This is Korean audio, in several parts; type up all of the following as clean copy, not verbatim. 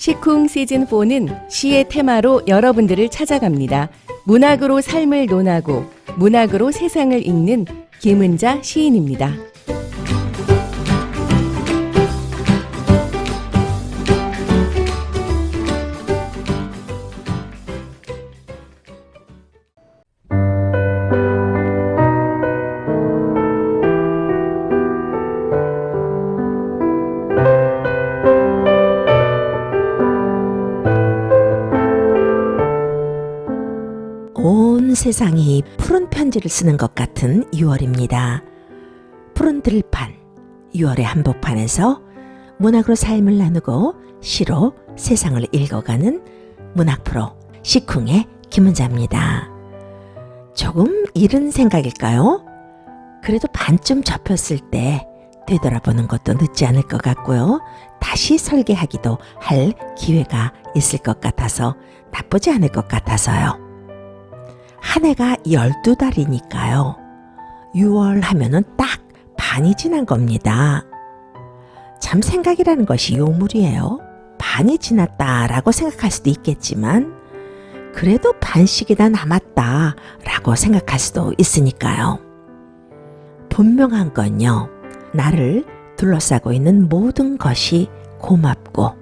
시쿵 시즌4는 시의 테마로 여러분들을 찾아갑니다. 문학으로 삶을 논하고 문학으로 세상을 읽는 김은자 시인입니다. 온 세상이 푸른 편지를 쓰는 것 같은 6월입니다. 푸른 들판, 6월의 한복판에서 문학으로 삶을 나누고 시로 세상을 읽어가는 문학 프로 시쿵의 김은자입니다. 조금 이른 생각일까요? 그래도 반쯤 접혔을 때 되돌아보는 것도 늦지 않을 것 같고요. 다시 설계하기도 할 기회가 있을 것 같아서 나쁘지 않을 것 같아서요. 한 해가 12달이니까요. 6월 하면은 딱 반이 지난 겁니다. 참 생각이라는 것이 요물이에요. 반이 지났다라고 생각할 수도 있겠지만 그래도 반씩이나 남았다라고 생각할 수도 있으니까요. 분명한 건요. 나를 둘러싸고 있는 모든 것이 고맙고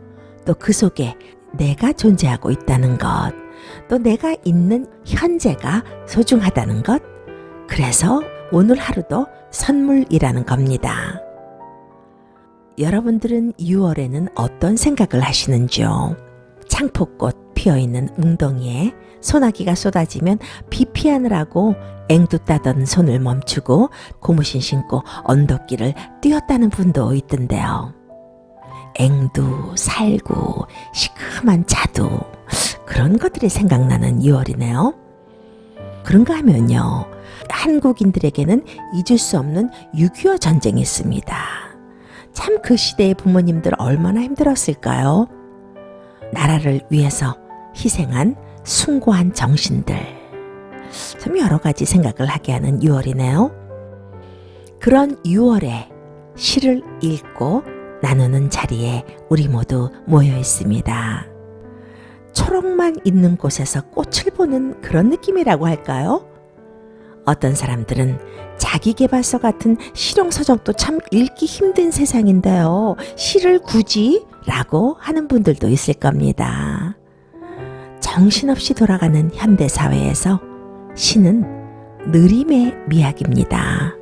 또 그 속에 내가 존재하고 있다는 것, 또 내가 있는 현재가 소중하다는 것, 그래서 오늘 하루도 선물이라는 겁니다. 여러분들은 6월에는 어떤 생각을 하시는지요? 창포꽃 피어있는 웅덩이에 소나기가 쏟아지면 비 피하느라고 앵두 따던 손을 멈추고 고무신 신고 언덕길을 뛰었다는 분도 있던데요. 앵두, 살구, 시큼한 자두, 그런 것들이 생각나는 6월이네요. 그런가 하면요. 한국인들에게는 잊을 수 없는 6.25 전쟁이 있습니다. 참 그 시대의 부모님들 얼마나 힘들었을까요? 나라를 위해서 희생한 숭고한 정신들. 참 여러 가지 생각을 하게 하는 6월이네요. 그런 6월에 시를 읽고 나누는 자리에 우리 모두 모여 있습니다. 초록만 있는 곳에서 꽃을 보는 그런 느낌이라고 할까요? 어떤 사람들은 자기계발서 같은 실용서적도 참 읽기 힘든 세상인데요. 시를 굳이? 라고 하는 분들도 있을 겁니다. 정신없이 돌아가는 현대사회에서 시는 느림의 미학입니다.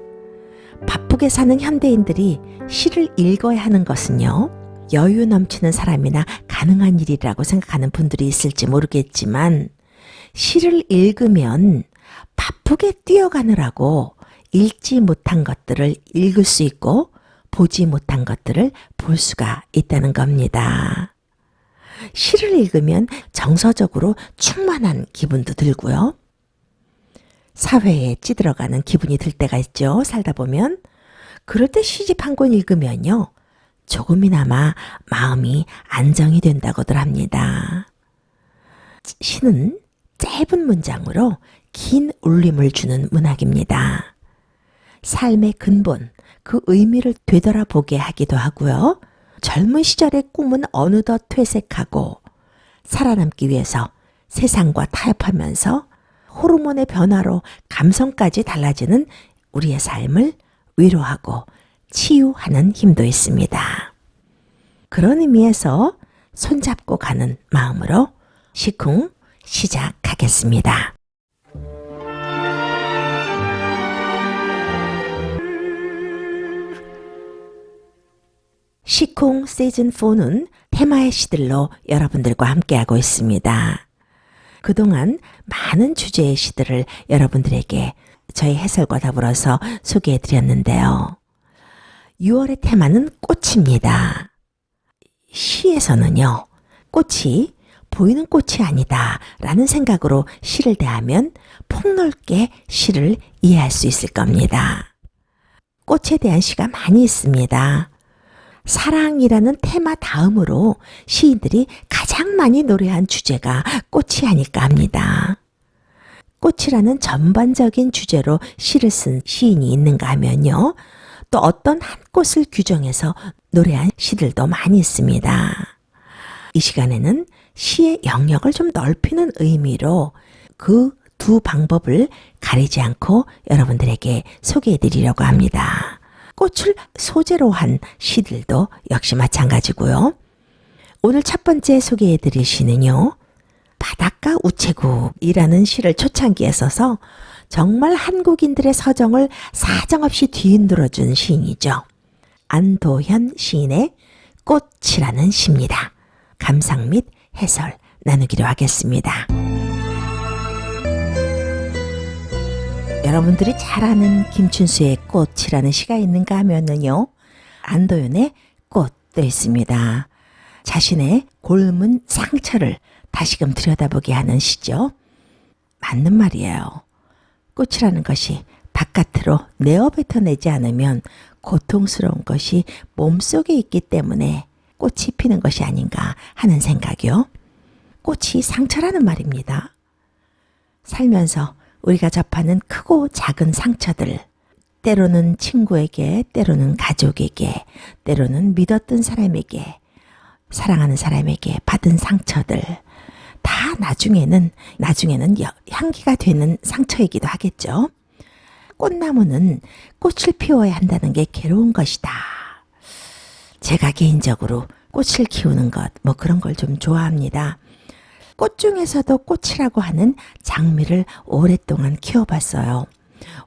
바쁘게 사는 현대인들이 시를 읽어야 하는 것은요. 여유 넘치는 사람이나 가능한 일이라고 생각하는 분들이 있을지 모르겠지만 시를 읽으면 바쁘게 뛰어가느라고 읽지 못한 것들을 읽을 수 있고 보지 못한 것들을 볼 수가 있다는 겁니다. 시를 읽으면 정서적으로 충만한 기분도 들고요. 사회에 찌들어가는 기분이 들 때가 있죠. 살다 보면. 그럴 때 시집 한 권 읽으면요. 조금이나마 마음이 안정이 된다고들 합니다. 시는 짧은 문장으로 긴 울림을 주는 문학입니다. 삶의 근본, 그 의미를 되돌아보게 하기도 하고요. 젊은 시절의 꿈은 어느덧 퇴색하고 살아남기 위해서 세상과 타협하면서 호르몬의 변화로 감성까지 달라지는 우리의 삶을 위로하고 치유하는 힘도 있습니다. 그런 의미에서 손잡고 가는 마음으로 시쿵 시작하겠습니다. 시쿵 시즌4는 테마의 시들로 여러분들과 함께하고 있습니다. 그동안 많은 주제의 시들을 여러분들에게 저희 해설과 더불어서 소개해드렸는데요. 6월의 테마는 꽃입니다. 시에서는요, 꽃이 보이는 꽃이 아니다 라는 생각으로 시를 대하면 폭넓게 시를 이해할 수 있을 겁니다. 꽃에 대한 시가 많이 있습니다. 사랑이라는 테마 다음으로 시인들이 가장 많이 노래한 주제가 꽃이 아닐까 합니다. 꽃이라는 전반적인 주제로 시를 쓴 시인이 있는가 하면요. 또 어떤 한 꽃을 규정해서 노래한 시들도 많이 있습니다. 이 시간에는 시의 영역을 좀 넓히는 의미로 그 두 방법을 가리지 않고 여러분들에게 소개해 드리려고 합니다. 꽃을 소재로 한 시들도 역시 마찬가지고요. 오늘 첫 번째 소개해 드릴 시는요. 바닷가 우체국이라는 시를 초창기에 써서 정말 한국인들의 서정을 사정없이 뒤흔들어준 시인이죠. 안도현 시인의 꽃이라는 시입니다. 감상 및 해설 나누기로 하겠습니다. 여러분들이 잘 아는 김춘수의 꽃이라는 시가 있는가 하면은요. 안도현의 꽃도 있습니다. 자신의 골문 상처를 다시금 들여다보게 하는 시죠. 맞는 말이에요. 꽃이라는 것이 바깥으로 내어 뱉어내지 않으면 고통스러운 것이 몸속에 있기 때문에 꽃이 피는 것이 아닌가 하는 생각이요. 꽃이 상처라는 말입니다. 살면서 우리가 접하는 크고 작은 상처들, 때로는 친구에게, 때로는 가족에게, 때로는 믿었던 사람에게, 사랑하는 사람에게 받은 상처들, 다 나중에는 향기가 되는 상처이기도 하겠죠. 꽃나무는 꽃을 피워야 한다는 게 괴로운 것이다. 제가 개인적으로 꽃을 키우는 것, 그런 걸 좀 좋아합니다. 꽃 중에서도 꽃이라고 하는 장미를 오랫동안 키워봤어요.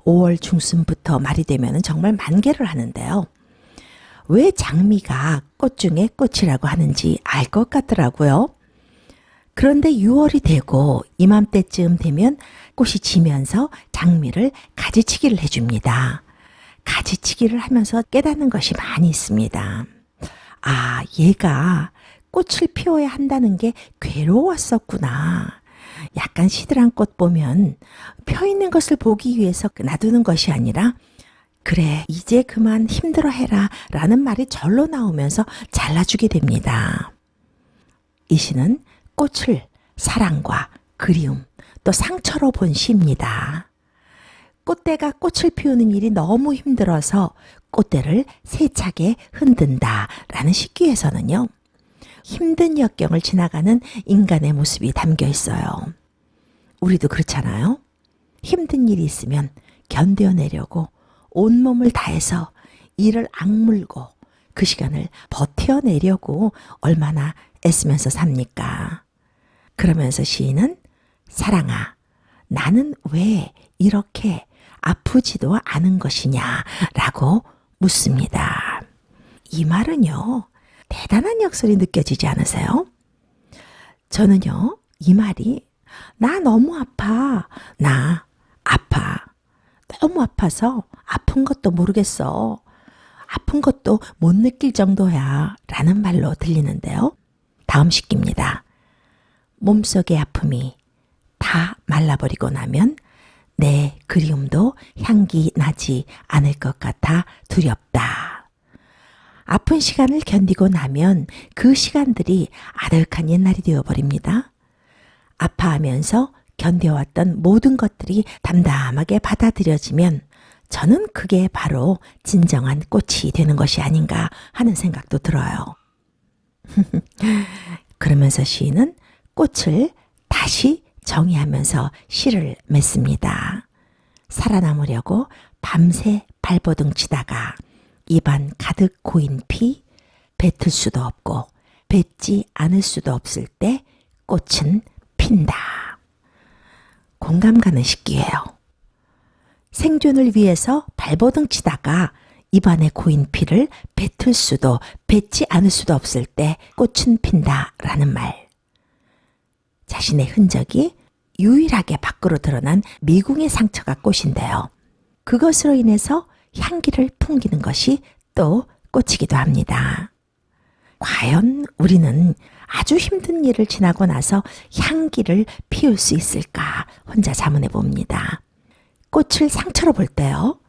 5월 중순부터 말이 되면 정말 만개를 하는데요. 왜 장미가 꽃 중에 꽃이라고 하는지 알 것 같더라고요. 그런데 6월이 되고 이맘때쯤 되면 꽃이 지면서 장미를 가지치기를 해줍니다. 가지치기를 하면서 깨닫는 것이 많이 있습니다. 아, 얘가 꽃을 피워야 한다는 게 괴로웠었구나. 약간 시들한 꽃 보면 펴 있는 것을 보기 위해서 놔두는 것이 아니라 그래, 이제 그만 힘들어해라 라는 말이 절로 나오면서 잘라주게 됩니다. 이 시는 꽃을 사랑과 그리움 또 상처로 본 시입니다. 꽃대가 꽃을 피우는 일이 너무 힘들어서 꽃대를 세차게 흔든다 라는 시기에서는요. 힘든 역경을 지나가는 인간의 모습이 담겨 있어요. 우리도 그렇잖아요. 힘든 일이 있으면 견뎌내려고 온몸을 다해서 이를 악물고 그 시간을 버텨내려고 얼마나 애쓰면서 삽니까? 그러면서 시인은 사랑아, 나는 왜 이렇게 아프지도 않은 것이냐라고 묻습니다. 이 말은요. 대단한 역설이 느껴지지 않으세요? 저는요. 이 말이 나 너무 아파. 나 아파. 너무 아파서 아픈 것도 모르겠어. 아픈 것도 못 느낄 정도야. 라는 말로 들리는데요. 다음 식기입니다. 몸속의 아픔이 다 말라버리고 나면 내 그리움도 향기 나지 않을 것 같아 두렵다. 아픈 시간을 견디고 나면 그 시간들이 아득한 옛날이 되어버립니다. 아파하면서 견뎌왔던 모든 것들이 담담하게 받아들여지면 저는 그게 바로 진정한 꽃이 되는 것이 아닌가 하는 생각도 들어요. 그러면서 시인은 꽃을 다시 정의하면서 시를 맺습니다. 살아남으려고 밤새 발버둥 치다가 입안 가득 고인 피, 뱉을 수도 없고 뱉지 않을 수도 없을 때 꽃은 핀다. 공감 가는 시기예요. 생존을 위해서 발버둥 치다가 입안에 고인 피를 뱉을 수도 뱉지 않을 수도 없을 때 꽃은 핀다라는 말. 자신의 흔적이 유일하게 밖으로 드러난 미궁의 상처가 꽃인데요. 그것으로 인해서 향기를 풍기는 것이 또 꽃이기도 합니다. 과연 우리는 아주 힘든 일을 지나고 나서 향기를 피울 수 있을까 혼자 자문해 봅니다. 꽃을 상처로 볼 때요.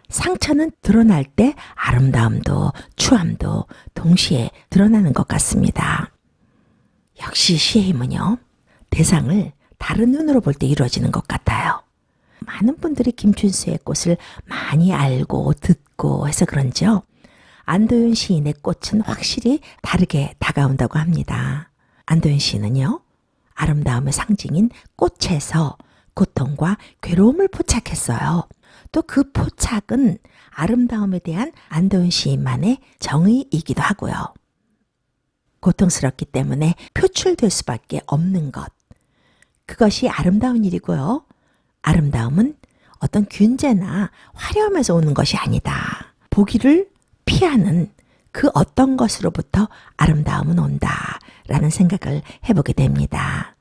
상처는 드러날 때 아름다움도 추함도 동시에 드러나는 것 같습니다. 역시 시의 힘은요. 대상을 다른 눈으로 볼 때 이루어지는 것 같아요. 많은 분들이 김춘수의 꽃을 많이 알고 듣고 해서 그런지요. 안도현 시인의 꽃은 확실히 다르게 다가온다고 합니다. 안도현 시인은요, 아름다움의 상징인 꽃에서 고통과 괴로움을 포착했어요. 또 그 포착은 아름다움에 대한 안도현 시인만의 정의이기도 하고요. 고통스럽기 때문에 표출될 수밖에 없는 것. 그것이 아름다운 일이고요. 아름다움은 어떤 균재나 화려함에서 오는 것이 아니다. 보기를 피하는 그 어떤 것으로부터 아름다움은 온다 라는 생각을 해보게 됩니다.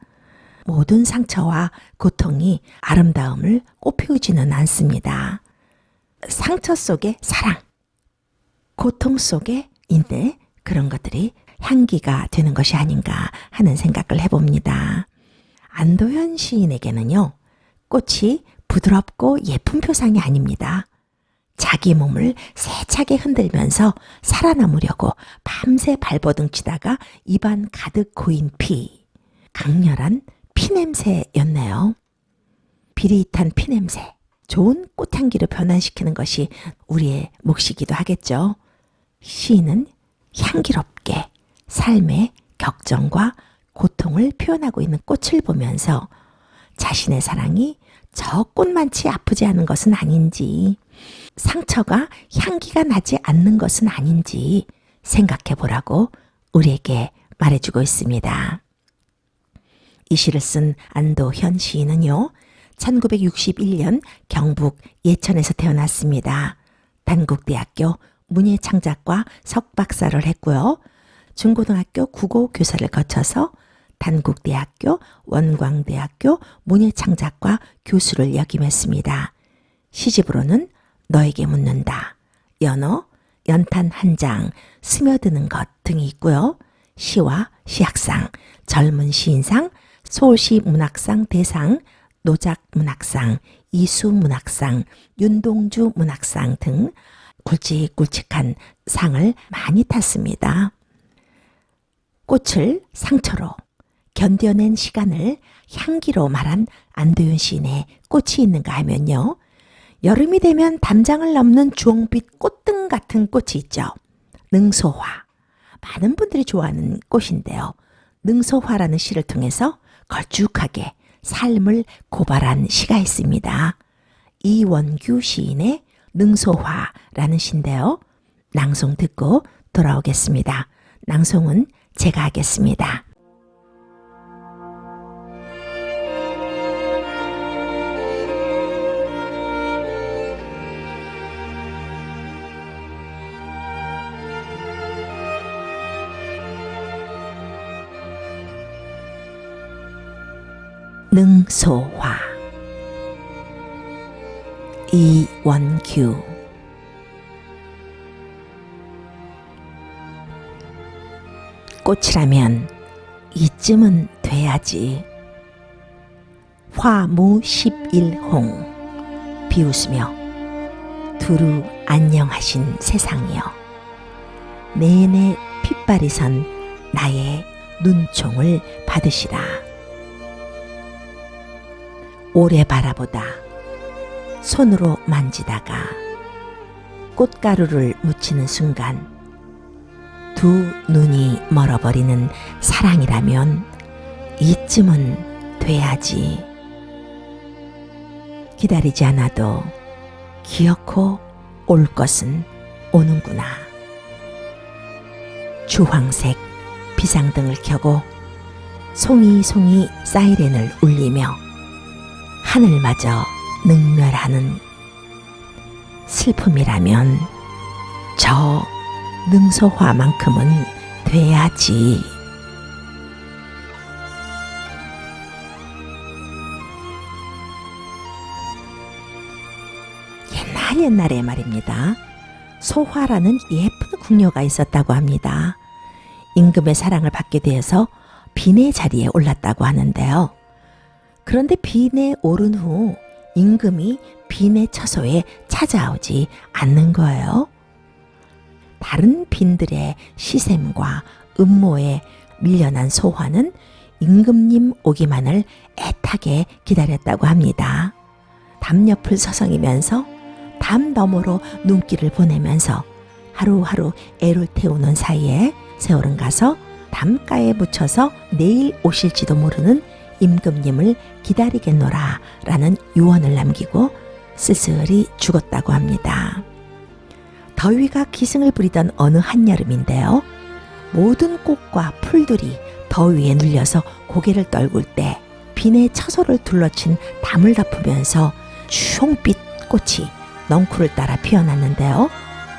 모든 상처와 고통이 아름다움을 꽃피우지는 않습니다. 상처 속에 사랑, 고통 속에 인내, 그런 것들이 향기가 되는 것이 아닌가 하는 생각을 해봅니다. 안도현 시인에게는요, 꽃이 부드럽고 예쁜 표상이 아닙니다. 자기 몸을 세차게 흔들면서 살아남으려고 밤새 발버둥치다가 입안 가득 고인 피, 강렬한 피냄새였네요. 비릿한 피냄새, 좋은 꽃향기로 변환시키는 것이 우리의 몫이기도 하겠죠. 시인은 향기롭게 삶의 격정과 고통을 표현하고 있는 꽃을 보면서 자신의 사랑이 저 꽃만치 아프지 않은 것은 아닌지, 상처가 향기가 나지 않는 것은 아닌지 생각해 보라고 우리에게 말해주고 있습니다. 이 시를 쓴 안도현 시인은요, 1961년 경북 예천에서 태어났습니다. 단국대학교 문예창작과 석박사를 했고요. 중고등학교 국어 교사를 거쳐서 단국대학교, 원광대학교 문예창작과 교수를 역임했습니다. 시집으로는 너에게 묻는다, 연어, 연탄 한 장, 스며드는 것 등이 있고요. 시와 시학상, 젊은 시인상, 서울시 문학상 대상, 노작 문학상, 이수 문학상, 윤동주 문학상 등 굵직굵직한 상을 많이 탔습니다. 꽃을 상처로, 견뎌낸 시간을 향기로 말한 안도현 시인의 꽃이 있는가 하면요, 여름이 되면 담장을 넘는 주홍빛 꽃등 같은 꽃이 있죠. 능소화. 많은 분들이 좋아하는 꽃인데요. 능소화라는 시를 통해서 걸쭉하게 삶을 고발한 시가 있습니다. 이원규 시인의 능소화라는 시인데요. 낭송 듣고 돌아오겠습니다. 낭송은 제가 하겠습니다. 능소화. 이원규. 꽃이라면 이쯤은 돼야지. 화무 11홍. 비웃으며 두루 안녕하신 세상이여. 내내 핏발이 선 나의 눈총을 받으시라. 오래 바라보다 손으로 만지다가 꽃가루를 묻히는 순간 두 눈이 멀어버리는 사랑이라면 이쯤은 돼야지. 기다리지 않아도 기어코 올 것은 오는구나. 주황색 비상등을 켜고 송이송이 사이렌을 울리며 하늘마저 능멸하는 슬픔이라면 저 능소화만큼은 돼야지. 옛날에 말입니다. 소화라는 예쁜 궁녀가 있었다고 합니다. 임금의 사랑을 받게 되어서 빈의 자리에 올랐다고 하는데요. 그런데 빈에 오른 후 임금이 빈의 처소에 찾아오지 않는 거예요. 다른 빈들의 시샘과 음모에 밀려난 소화는 임금님 오기만을 애타게 기다렸다고 합니다. 담 옆을 서성이면서 담 너머로 눈길을 보내면서 하루하루 애를 태우는 사이에 세월은 가서 담가에 묻혀서 내일 오실지도 모르는 임금님을 기다리겠노라 라는 유언을 남기고 쓸쓸히 죽었다고 합니다. 더위가 기승을 부리던 어느 한여름인데요. 모든 꽃과 풀들이 더위에 눌려서 고개를 떨굴 때 비내 처소를 둘러친 담을 덮으면서 주홍빛 꽃이 넝쿨을 따라 피어났는데요.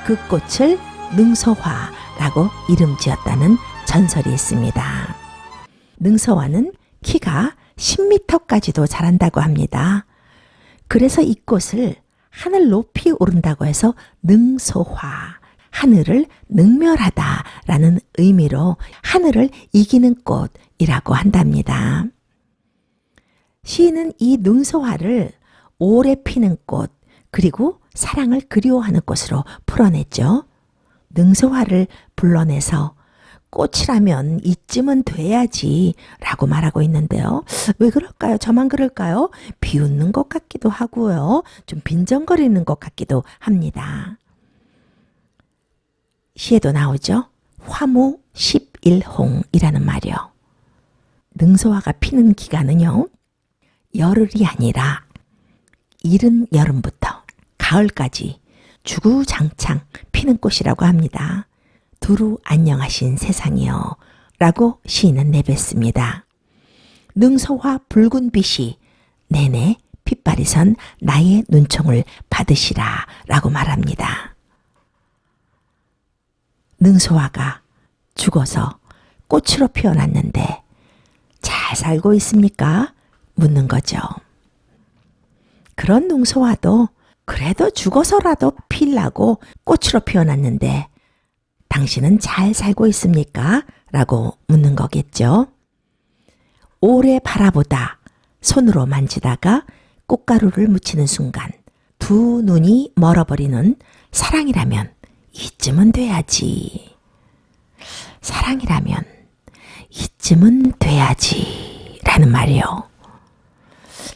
그 꽃을 능소화라고 이름 지었다는 전설이 있습니다. 능소화는 키가 10m까지도 자란다고 합니다. 그래서 이 꽃을 하늘 높이 오른다고 해서 능소화, 하늘을 능멸하다라는 의미로 하늘을 이기는 꽃이라고 한답니다. 시인은 이 능소화를 오래 피는 꽃, 그리고 사랑을 그리워하는 꽃으로 풀어냈죠. 능소화를 불러내서 꽃이라면 이쯤은 돼야지 라고 말하고 있는데요. 왜 그럴까요? 저만 그럴까요? 비웃는 것 같기도 하고요. 좀 빈정거리는 것 같기도 합니다. 시에도 나오죠. 화무 11홍이라는 말이요. 능소화가 피는 기간은요. 열흘이 아니라 이른 여름부터 가을까지 주구장창 피는 꽃이라고 합니다. 두루 안녕하신 세상이요 라고 시인은 내뱉습니다. 능소화 붉은 빛이 내내 핏발이 선 나의 눈총을 받으시라 라고 말합니다. 능소화가 죽어서 꽃으로 피어났는데 잘 살고 있습니까? 묻는 거죠. 그런 능소화도 그래도 죽어서라도 피려고 꽃으로 피어났는데 당신은 잘 살고 있습니까? 라고 묻는 거겠죠. 오래 바라보다 손으로 만지다가 꽃가루를 묻히는 순간 두 눈이 멀어버리는 사랑이라면 이쯤은 돼야지. 사랑이라면 이쯤은 돼야지 라는 말이요.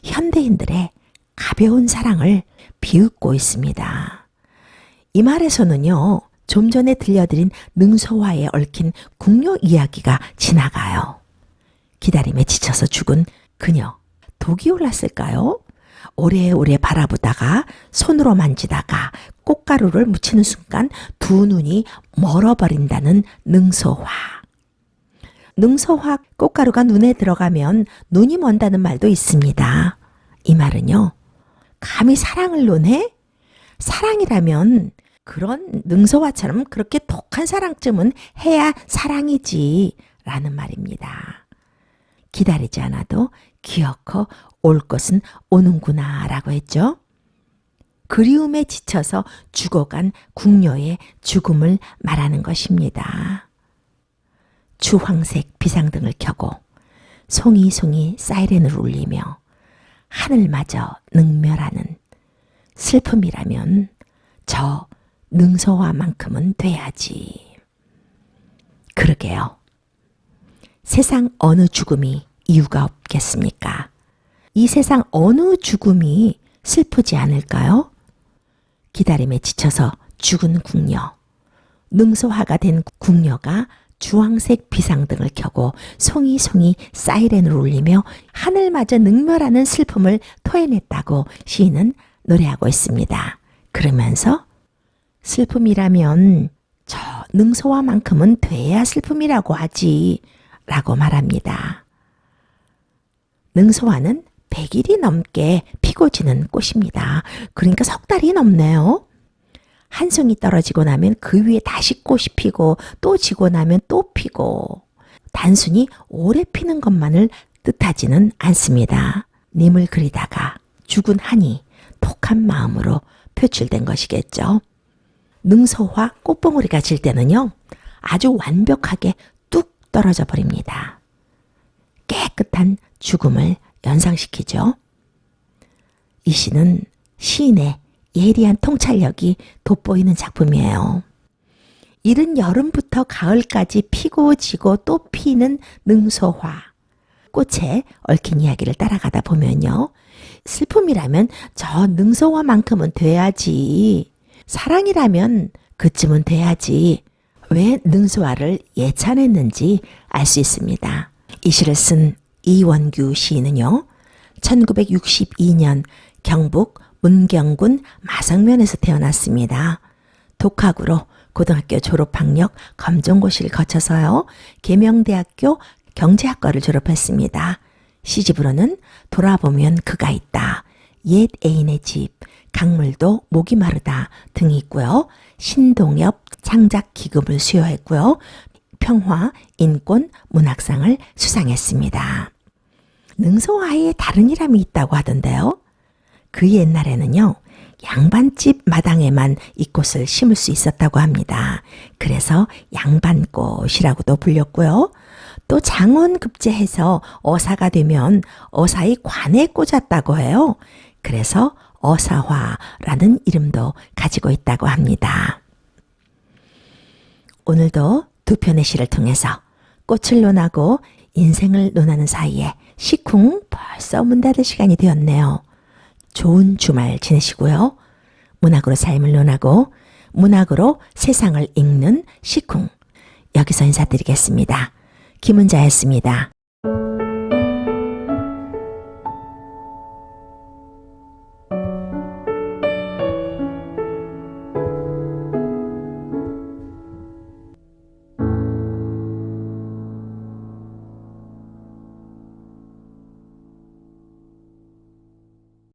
현대인들의 가벼운 사랑을 비웃고 있습니다. 이 말에서는요. 좀 전에 들려드린 능소화에 얽힌 궁녀 이야기가 지나가요. 기다림에 지쳐서 죽은 그녀, 독이 올랐을까요? 오래오래 바라보다가 손으로 만지다가 꽃가루를 묻히는 순간 두 눈이 멀어버린다는 능소화. 능소화 꽃가루가 눈에 들어가면 눈이 먼다는 말도 있습니다. 이 말은요. 감히 사랑을 논해? 사랑이라면 그런 능소화처럼 그렇게 독한 사랑쯤은 해야 사랑이지 라는 말입니다. 기다리지 않아도 기어코 올 것은 오는구나 라고 했죠. 그리움에 지쳐서 죽어간 궁녀의 죽음을 말하는 것입니다. 주황색 비상등을 켜고 송이송이 사이렌을 울리며 하늘마저 능멸하는 슬픔이라면 저 능소화만큼은 돼야지. 그러게요. 세상 어느 죽음이 이유가 없겠습니까? 이 세상 어느 죽음이 슬프지 않을까요? 기다림에 지쳐서 죽은 궁녀, 능소화가 된 궁녀가 주황색 비상등을 켜고 송이송이 사이렌을 울리며 하늘마저 능멸하는 슬픔을 토해냈다고 시인은 노래하고 있습니다. 그러면서 슬픔이라면 저 능소화만큼은 돼야 슬픔이라고 하지 라고 말합니다. 능소화는 100일이 넘게 피고 지는 꽃입니다. 그러니까 석 달이 넘네요. 한 송이 떨어지고 나면 그 위에 다시 꽃이 피고 또 지고 나면 또 피고 단순히 오래 피는 것만을 뜻하지는 않습니다. 님을 그리다가 죽은 한이 독한 마음으로 표출된 것이겠죠. 능소화 꽃봉오리가 질 때는요. 아주 완벽하게 뚝 떨어져 버립니다. 깨끗한 죽음을 연상시키죠. 이 시는 시인의 예리한 통찰력이 돋보이는 작품이에요. 이른 여름부터 가을까지 피고 지고 또 피는 능소화. 꽃에 얽힌 이야기를 따라가다 보면요. 슬픔이라면 저 능소화만큼은 돼야지. 사랑이라면 그쯤은 돼야지 왜 능소화를 예찬했는지 알 수 있습니다. 이 시를 쓴 이원규 시인은요, 1962년 경북 문경군 마성면에서 태어났습니다. 독학으로 고등학교 졸업학력 검정고시를 거쳐서요, 계명대학교 경제학과를 졸업했습니다. 시집으로는 돌아보면 그가 있다, 옛 애인의 집, 강물도 목이 마르다 등이 있고요. 신동엽 창작 기금을 수여했고요. 평화 인권 문학상을 수상했습니다. 능소화에 다른 이름이 있다고 하던데요. 그 옛날에는요, 양반집 마당에만 이 꽃을 심을 수 있었다고 합니다. 그래서 양반꽃이라고도 불렸고요. 또 장원급제해서 어사가 되면 어사의 관에 꽂았다고 해요. 그래서 어사화라는 이름도 가지고 있다고 합니다. 오늘도 두 편의 시를 통해서 꽃을 논하고 인생을 논하는 사이에 시쿵 벌써 문 닫을 시간이 되었네요. 좋은 주말 지내시고요. 문학으로 삶을 논하고 문학으로 세상을 읽는 시쿵. 여기서 인사드리겠습니다. 김은자였습니다.